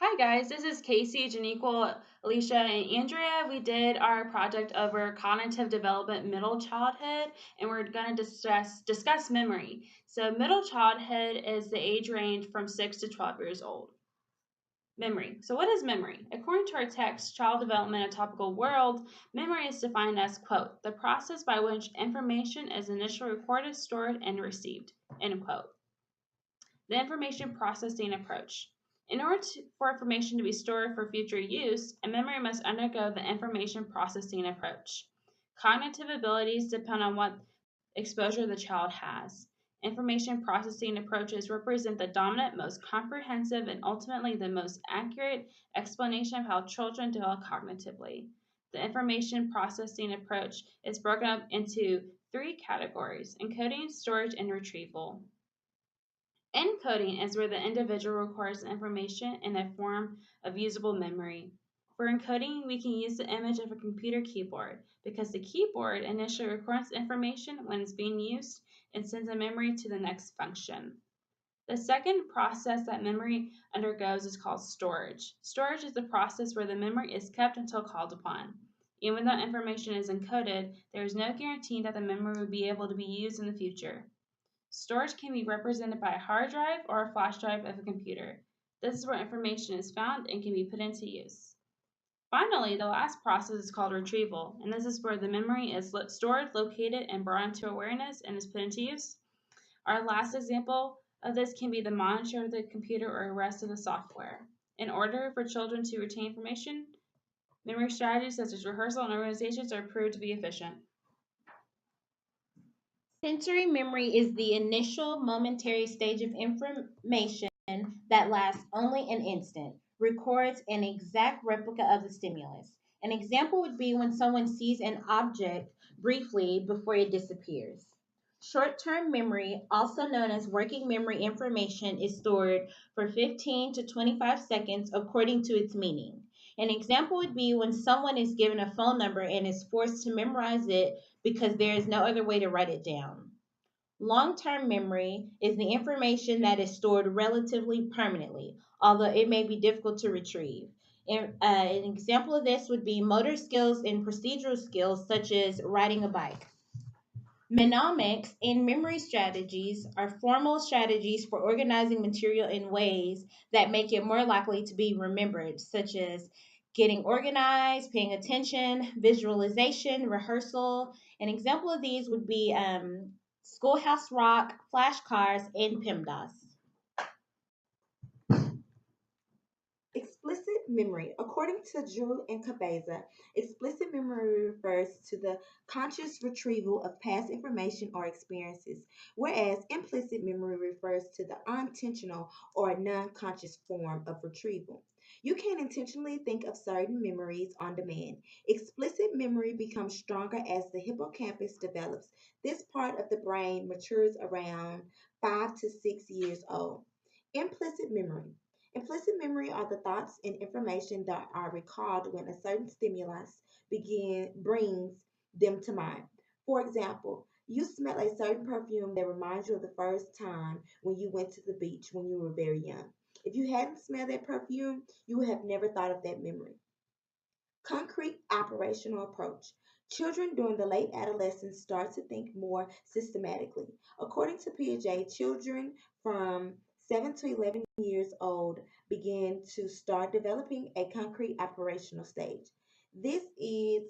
Hi guys, this is Casey, Janiqua, Alicia, and Andrea. We did our project over cognitive development middle childhood, and we're going to discuss memory. So middle childhood is the age range from 6 to 12 years old. Memory. So what is memory? According to our text, Child Development: A Topical World, memory is defined as, quote, the process by which information is initially recorded, stored, and received, end quote. The information processing approach. In order for information to be stored for future use, a memory must undergo the information processing approach. Cognitive abilities depend on what exposure the child has. Information processing approaches represent the dominant, most comprehensive, and ultimately the most accurate explanation of how children develop cognitively. The information processing approach is broken up into three categories: encoding, storage, and retrieval. Encoding is where the individual records the information in a form of usable memory. For encoding, we can use the image of a computer keyboard because the keyboard initially records information when it's being used and sends a memory to the next function. The second process that memory undergoes is called storage. Storage is the process where the memory is kept until called upon. Even though information is encoded, there is no guarantee that the memory will be able to be used in the future. Storage can be represented by a hard drive or a flash drive of a computer. This is where information is found and can be put into use. Finally, the last process is called retrieval, and this is where the memory is stored, located, and brought into awareness and is put into use. Our last example of this can be the monitor of the computer or the rest of the software. In order for children to retain information, memory strategies such as rehearsal and organizations are proved to be efficient. Sensory memory is the initial momentary stage of information that lasts only an instant, records an exact replica of the stimulus. An example would be when someone sees an object briefly before it disappears. Short term memory, also known as working memory information, is stored for 15 to 25 seconds according to its meaning. An example would be when someone is given a phone number and is forced to memorize it because there is no other way to write it down. Long term memory is the information that is stored relatively permanently, although it may be difficult to retrieve. An example of this would be motor skills and procedural skills, such as riding a bike. Mnemonics and memory strategies are formal strategies for organizing material in ways that make it more likely to be remembered, such as getting organized, paying attention, visualization, rehearsal. An example of these would be Schoolhouse Rock, flashcards, and PEMDAS. Explicit memory. According to Drew and Cabeza, explicit memory refers to the conscious retrieval of past information or experiences, whereas implicit memory refers to the unintentional or non conscious form of retrieval. You can intentionally think of certain memories on demand. Explicit memory becomes stronger as the hippocampus develops. This part of the brain matures around 5 to 6 years old. Implicit memory. Implicit memory are the thoughts and information that are recalled when a certain stimulus brings them to mind. For example, you smell a certain perfume that reminds you of the first time when you went to the beach when you were very young. If you hadn't smelled that perfume, you would have never thought of that memory. Concrete operational approach. Children during the late adolescence start to think more systematically. According to Piaget, children from 7 to 11 years old begin to start developing a concrete operational stage. This is